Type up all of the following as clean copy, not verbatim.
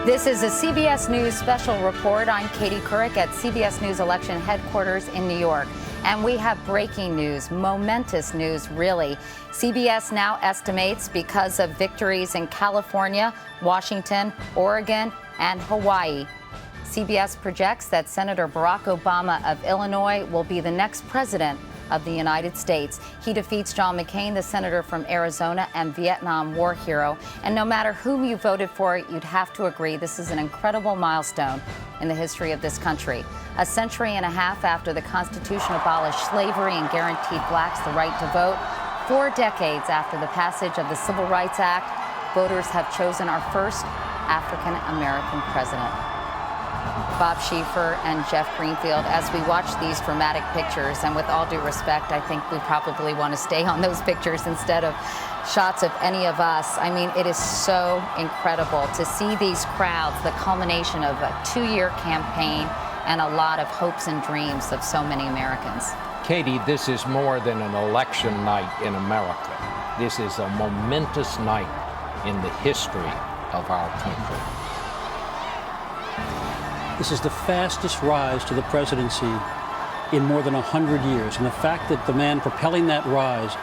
This is a CBS News special report. I'm Katie Couric at CBS News election headquarters in New York. And we have breaking news, momentous news, really. CBS now estimates because of victories in California, Washington, Oregon, and Hawaii. CBS projects that Senator Barack Obama of Illinois will be the next president of the United States. He defeats John McCain, the senator from Arizona and Vietnam War hero. And no matter whom you voted for, you'd have to agree this is an incredible milestone in the history of this country. A century and a half after the Constitution abolished slavery and guaranteed blacks the right to vote, 4 decades after the passage of the Civil Rights Act, voters have chosen our first African-American president. Bob Schieffer and Jeff Greenfield, as we watch these dramatic pictures, and with all due respect, I think we probably want to stay on those pictures instead of shots of any of us. I mean, it is so incredible to see these crowds, the culmination of a 2-year campaign and a lot of hopes and dreams of so many Americans. Katie, this is more than an election night in America. This is a momentous night in the history of our country. This is the fastest rise to the presidency in more than 100 years. And the fact that the man propelling that rise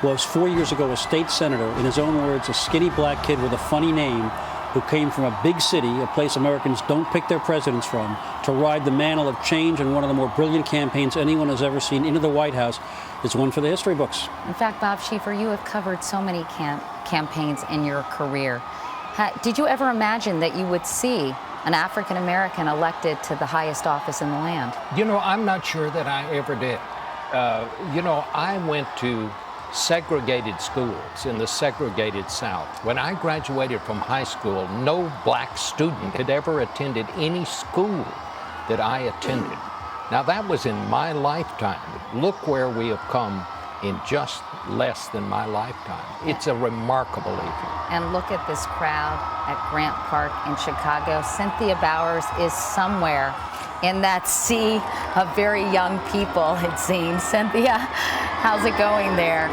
was 4 years ago a state senator, in his own words, a skinny black kid with a funny name who came from a big city, a place Americans don't pick their presidents from, to ride the mantle of change in one of the more brilliant campaigns anyone has ever seen into the White House is one for the history books. In fact, Bob Schieffer, you have covered so many campaigns in your career. Did you ever imagine that you would see an African-American elected to the highest office in the land? You know, I'm not sure that I ever did. I went to segregated schools in the segregated South. When I graduated from high school, no black student had ever attended any school that I attended. Now, that was in my lifetime. Look where we have come in just less than my lifetime. It's a remarkable evening. And look at this crowd at Grant Park in Chicago. Cynthia Bowers is somewhere in that sea of very young people, it seems. Cynthia, how's it going there?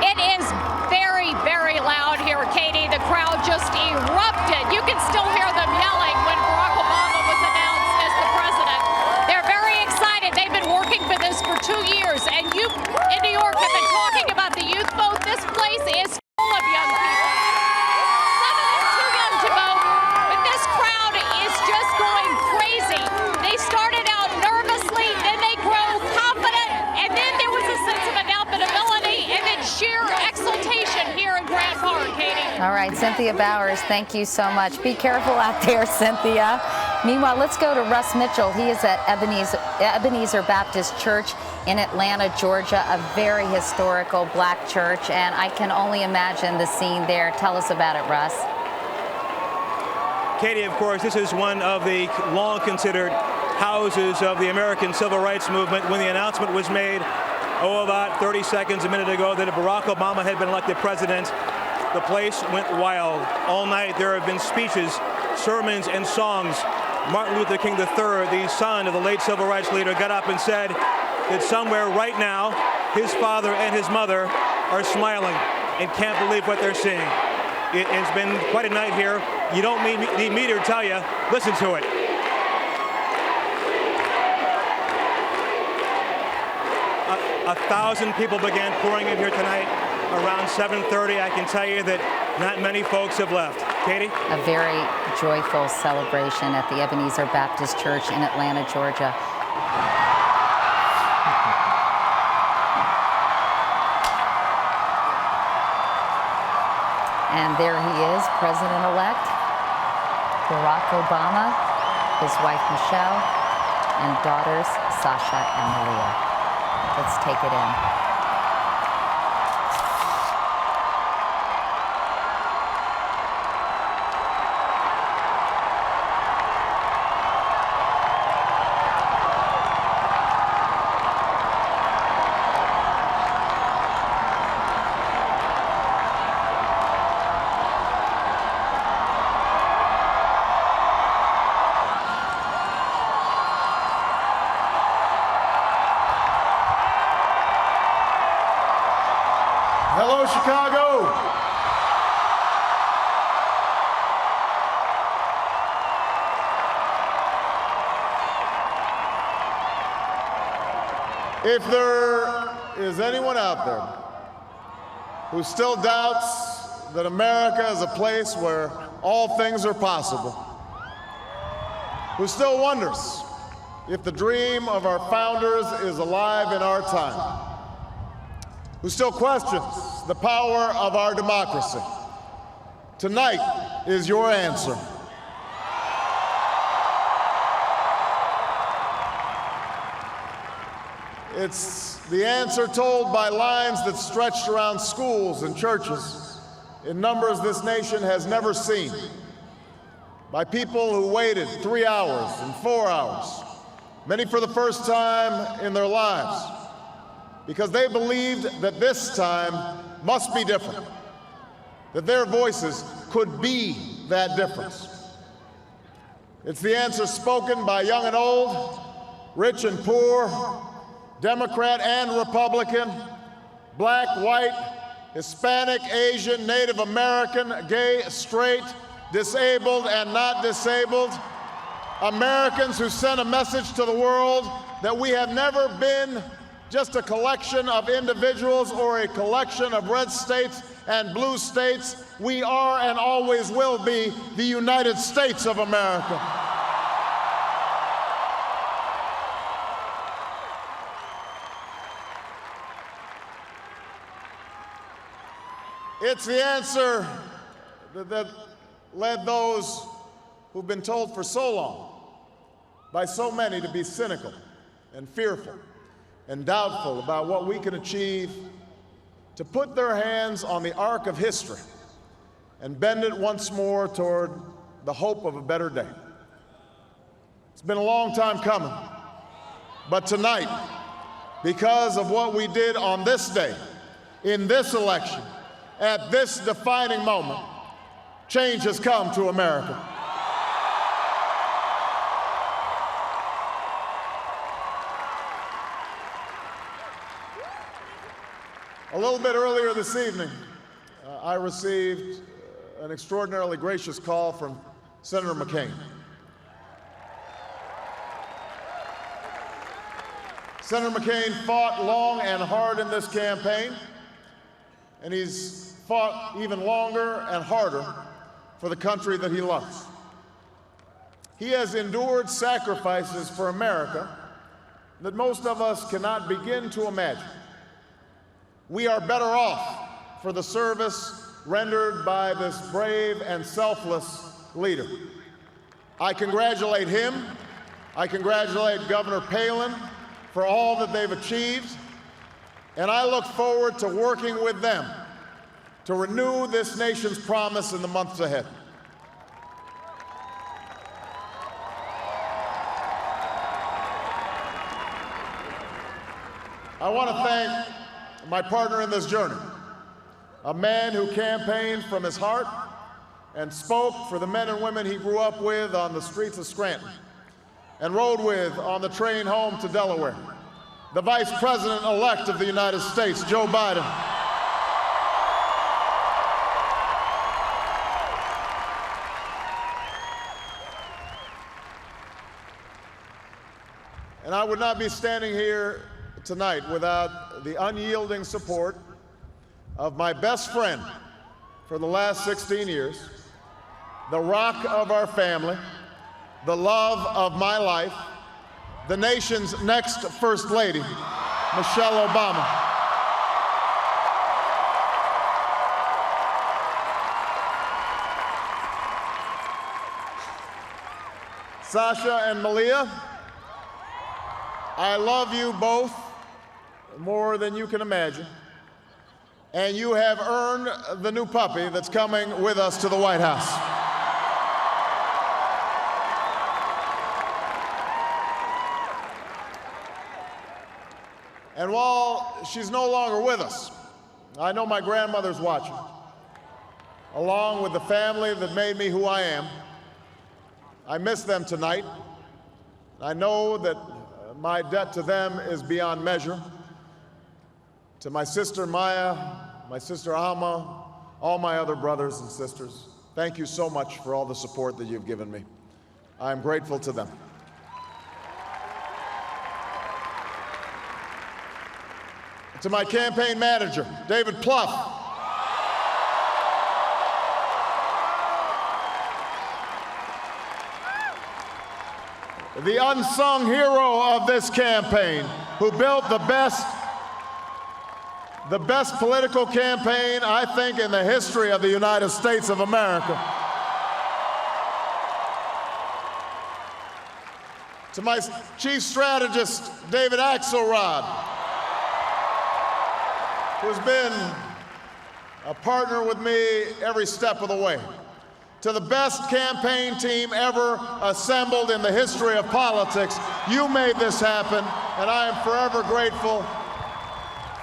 It is very, very loud here, Katie. The crowd just erupted. You can still hear them yelling when Barack Obama was announced as the president. They're very excited. They've been working for this for 2 years. And you in New York have been talking about the youth vote. This place is full of young people. Some of them too young to vote, but this crowd is just going crazy. They started out nervously, then they grow confident, and then there was a sense of inevitability, and then sheer exultation here in Grant Park, Katie. All right, Cynthia Bowers, thank you so much. Be careful out there, Cynthia. Meanwhile, let's go to Russ Mitchell. He is at Ebenezer Baptist Church in Atlanta, Georgia, a very historical black church, and I can only imagine the scene there. Tell us about it, Russ. Katie, of course, this is one of the long-considered houses of the American Civil Rights Movement. When the announcement was made, about 30 seconds, a minute ago, that Barack Obama had been elected president, the place went wild. All night there have been speeches, sermons, and songs. Martin Luther King III, the son of the late civil rights leader, got up and said that somewhere right now, his father and his mother are smiling and can't believe what they're seeing. It's been quite a night here. You don't need me to tell you. Listen to it. A 1,000 people began pouring in here tonight around 7:30. I can tell you that not many folks have left. Katie? A very joyful celebration at the Ebenezer Baptist Church in Atlanta, Georgia. And there he is, President-elect Barack Obama, his wife Michelle, and daughters Sasha and Malia. Let's take it in. If there is anyone out there who still doubts that America is a place where all things are possible, who still wonders if the dream of our founders is alive in our time, who still questions the power of our democracy, tonight is your answer. It's the answer told by lines that stretched around schools and churches in numbers this nation has never seen, by people who waited 3 hours and 4 hours, many for the first time in their lives, because they believed that this time must be different, that their voices could be that difference. It's the answer spoken by young and old, rich and poor, Democrat and Republican, black, white, Hispanic, Asian, Native American, gay, straight, disabled and not disabled, Americans who sent a message to the world that we have never been just a collection of individuals or a collection of red states and blue states. We are and always will be the United States of America. It's the answer that led those who've been told for so long by so many to be cynical and fearful and doubtful about what we can achieve, to put their hands on the arc of history and bend it once more toward the hope of a better day. It's been a long time coming, but tonight, because of what we did on this day, in this election, at this defining moment, change has come to America. A little bit earlier this evening, I received an extraordinarily gracious call from Senator McCain. Senator McCain fought long and hard in this campaign, and he's fought even longer and harder for the country that he loves. He has endured sacrifices for America that most of us cannot begin to imagine. We are better off for the service rendered by this brave and selfless leader. I congratulate him. I congratulate Governor Palin for all that they've achieved, and I look forward to working with them to renew this nation's promise in the months ahead. I want to thank my partner in this journey, a man who campaigned from his heart and spoke for the men and women he grew up with on the streets of Scranton and rode with on the train home to Delaware, the Vice President-elect of the United States, Joe Biden. And I would not be standing here tonight without the unyielding support of my best friend for the last 16 years, the rock of our family, the love of my life, the nation's next First Lady, Michelle Obama. Sasha and Malia, I love you both more than you can imagine, and you have earned the new puppy that's coming with us to the White House. And while she's no longer with us, I know my grandmother's watching, along with the family that made me who I am. I miss them tonight. I know that my debt to them is beyond measure. To my sister Maya, my sister Alma, all my other brothers and sisters, thank you so much for all the support that you've given me. I am grateful to them. to my campaign manager, David Plouffe, the unsung hero of this campaign, who built the best political campaign, I think, in the history of the United States of America. To my chief strategist, David Axelrod, who's been a partner with me every step of the way. To the best campaign team ever assembled in the history of politics, you made this happen, and I am forever grateful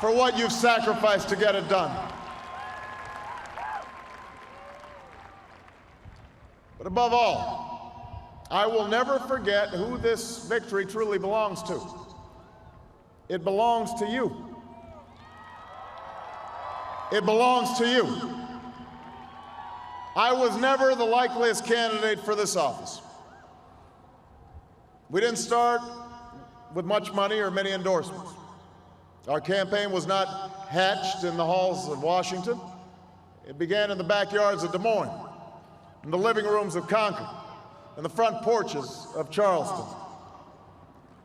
for what you've sacrificed to get it done. But above all, I will never forget who this victory truly belongs to. It belongs to you. It belongs to you. I was never the likeliest candidate for this office. We didn't start with much money or many endorsements. Our campaign was not hatched in the halls of Washington. It began in the backyards of Des Moines, in the living rooms of Concord, and the front porches of Charleston.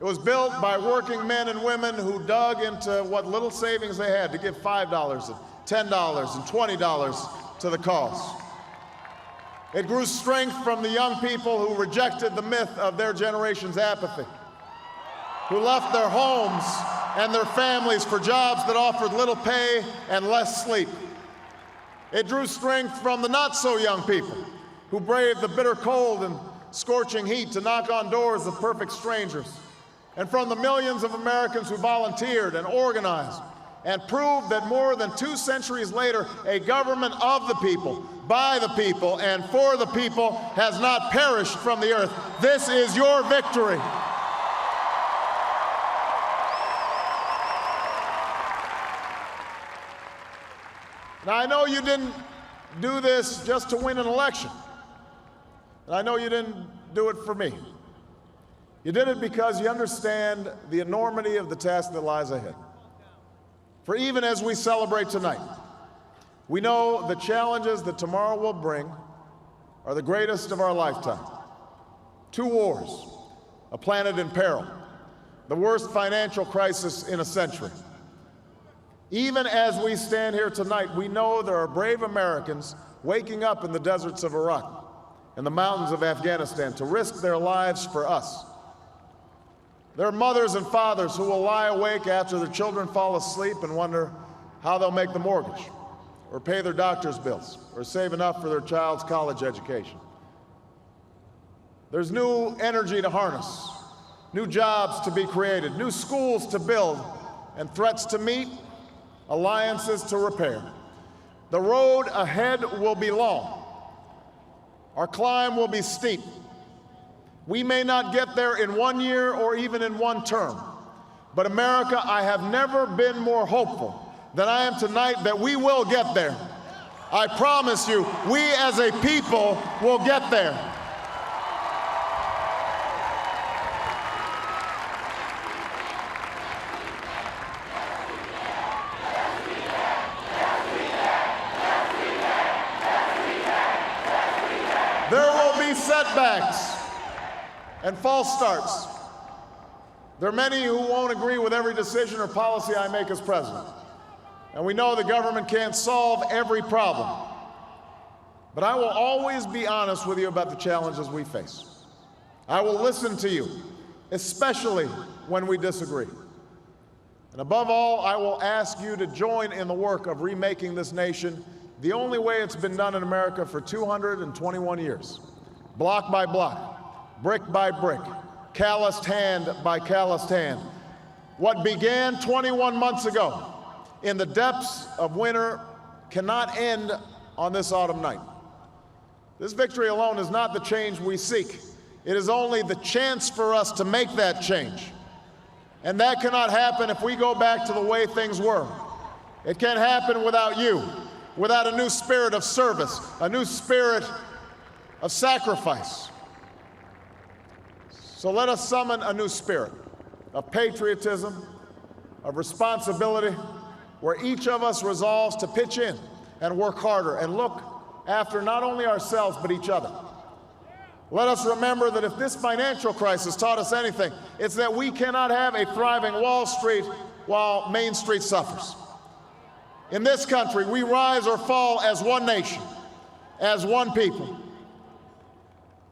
It was built by working men and women who dug into what little savings they had to give $5 and $10 and $20 to the cause. It grew strength from the young people who rejected the myth of their generation's apathy, who left their homes and their families for jobs that offered little pay and less sleep. It drew strength from the not-so-young people who braved the bitter cold and scorching heat to knock on doors of perfect strangers, and from the millions of Americans who volunteered and organized and proved that more than 2 centuries later, a government of the people, by the people, and for the people has not perished from the earth. This is your victory. Now, I know you didn't do this just to win an election. And I know you didn't do it for me. You did it because you understand the enormity of the task that lies ahead. For even as we celebrate tonight, we know the challenges that tomorrow will bring are the greatest of our lifetime. 2 wars, a planet in peril, the worst financial crisis in a century. Even as we stand here tonight, we know there are brave Americans waking up in the deserts of Iraq and the mountains of Afghanistan to risk their lives for us. There are mothers and fathers who will lie awake after their children fall asleep and wonder how they'll make the mortgage, or pay their doctor's bills, or save enough for their child's college education. There's new energy to harness, new jobs to be created, new schools to build, and threats to meet, alliances to repair. The road ahead will be long. Our climb will be steep. We may not get there in 1 year or even in 1 term. But America, I have never been more hopeful than I am tonight that we will get there. I promise you, we as a people will get there. There will be setbacks and false starts. There are many who won't agree with every decision or policy I make as president. And we know the government can't solve every problem. But I will always be honest with you about the challenges we face. I will listen to you, especially when we disagree. And above all, I will ask you to join in the work of remaking this nation the only way it's been done in America for 221 years, block by block, brick by brick, calloused hand by calloused hand. What began 21 months ago in the depths of winter cannot end on this autumn night. This victory alone is not the change we seek. It is only the chance for us to make that change. And that cannot happen if we go back to the way things were. It can't happen without you, without a new spirit of service, a new spirit of sacrifice. So let us summon a new spirit of patriotism, of responsibility, where each of us resolves to pitch in and work harder and look after not only ourselves but each other. Let us remember that if this financial crisis taught us anything, it's that we cannot have a thriving Wall Street while Main Street suffers. In this country, we rise or fall as one nation, as one people.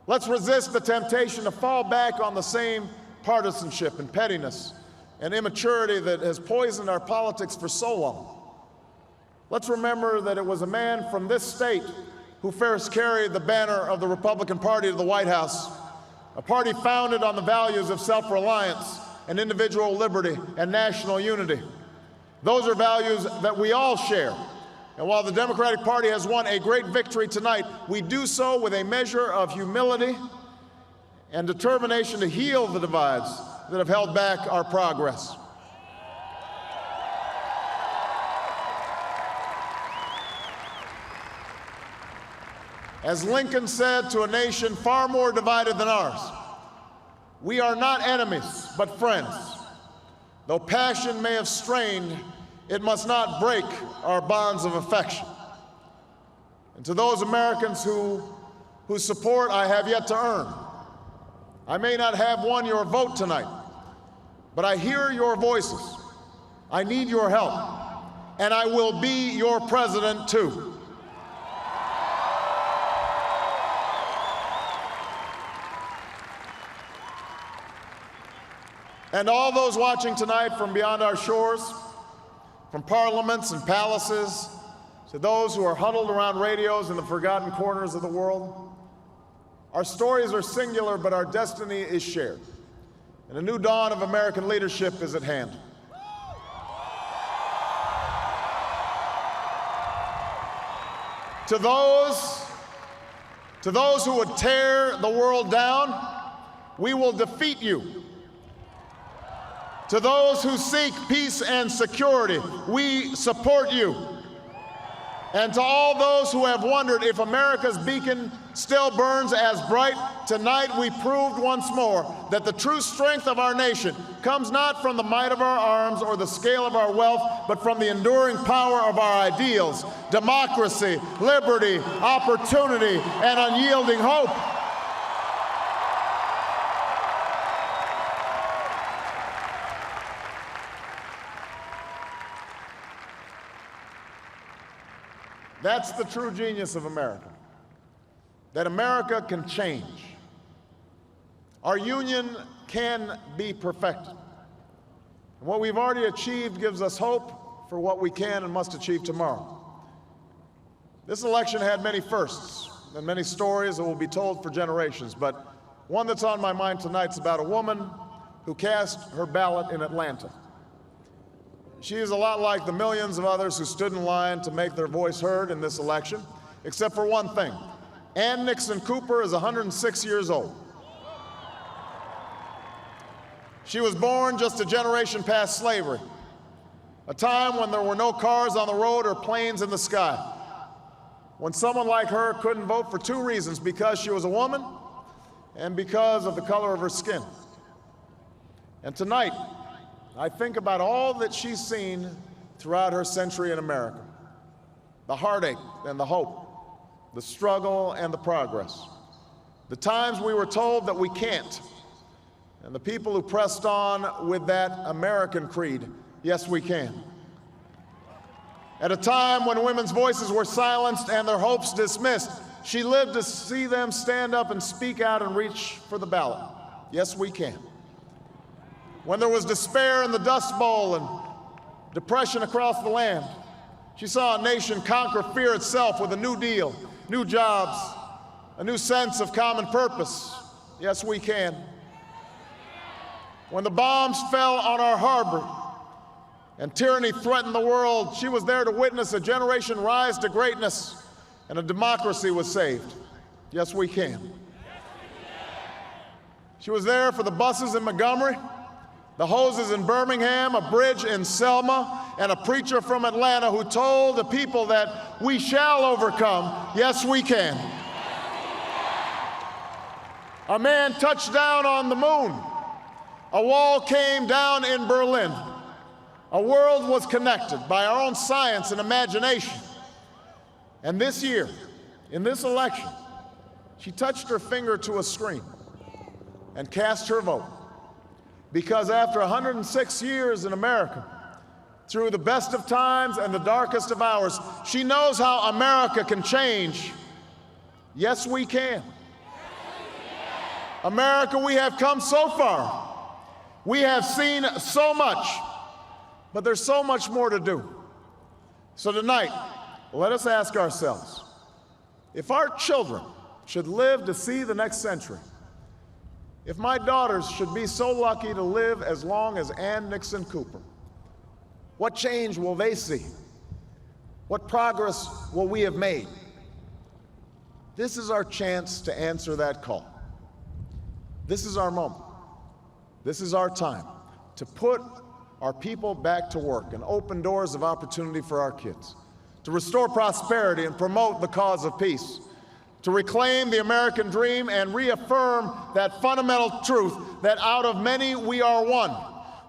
Let's resist the temptation to fall back on the same partisanship and pettiness and immaturity that has poisoned our politics for so long. Let's remember that it was a man from this state who first carried the banner of the Republican Party to the White House, a party founded on the values of self-reliance and individual liberty and national unity. Those are values that we all share. And while the Democratic Party has won a great victory tonight, we do so with a measure of humility and determination to heal the divides that have held back our progress. As Lincoln said to a nation far more divided than ours, we are not enemies, but friends. Though passion may have strained, it must not break our bonds of affection. And to those Americans whose support I have yet to earn, I may not have won your vote tonight, but I hear your voices. I need your help, and I will be your president too. And all those watching tonight from beyond our shores, from parliaments and palaces, to those who are huddled around radios in the forgotten corners of the world, our stories are singular, but our destiny is shared. And a new dawn of American leadership is at hand. To those who would tear the world down, we will defeat you. To those who seek peace and security, we support you. And to all those who have wondered if America's beacon still burns as bright, tonight we proved once more that the true strength of our nation comes not from the might of our arms or the scale of our wealth, but from the enduring power of our ideals: democracy, liberty, opportunity, and unyielding hope. That's the true genius of America, that America can change. Our union can be perfected. And what we've already achieved gives us hope for what we can and must achieve tomorrow. This election had many firsts and many stories that will be told for generations, but one that's on my mind tonight is about a woman who cast her ballot in Atlanta. She is a lot like the millions of others who stood in line to make their voice heard in this election, except for one thing. Ann Nixon Cooper is 106 years old. She was born just a generation past slavery, a time when there were no cars on the road or planes in the sky, when someone like her couldn't vote for two reasons: because she was a woman and because of the color of her skin. And tonight, I think about all that she's seen throughout her century in America: the heartache and the hope, the struggle and the progress, the times we were told that we can't, and the people who pressed on with that American creed: yes, we can. At a time when women's voices were silenced and their hopes dismissed, she lived to see them stand up and speak out and reach for the ballot: yes, we can. When there was despair in the Dust Bowl and depression across the land, she saw a nation conquer fear itself with a new deal, new jobs, a new sense of common purpose: yes, we can. When the bombs fell on our harbor and tyranny threatened the world, she was there to witness a generation rise to greatness and a democracy was saved: yes, we can. She was there for the buses in Montgomery, the hoses in Birmingham, a bridge in Selma, and a preacher from Atlanta who told the people that we shall overcome: yes, we can. A man touched down on the moon. A wall came down in Berlin. A world was connected by our own science and imagination. And this year, in this election, she touched her finger to a screen and cast her vote. Because after 106 years in America, through the best of times and the darkest of hours, she knows how America can change. Yes, we can. America, we have come so far. We have seen so much, but there's so much more to do. So tonight, let us ask ourselves, if our children should live to see the next century, if my daughters should be so lucky to live as long as Ann Nixon Cooper, what change will they see? What progress will we have made? This is our chance to answer that call. This is our moment. This is our time to put our people back to work and open doors of opportunity for our kids, to restore prosperity and promote the cause of peace, to reclaim the American dream and reaffirm that fundamental truth that out of many we are one,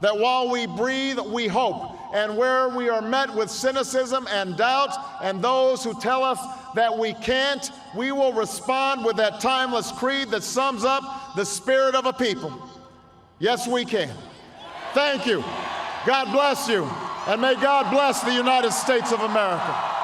that while we breathe, we hope, and where we are met with cynicism and doubt and those who tell us that we can't, we will respond with that timeless creed that sums up the spirit of a people. Yes, we can. Thank you. God bless you, and may God bless the United States of America.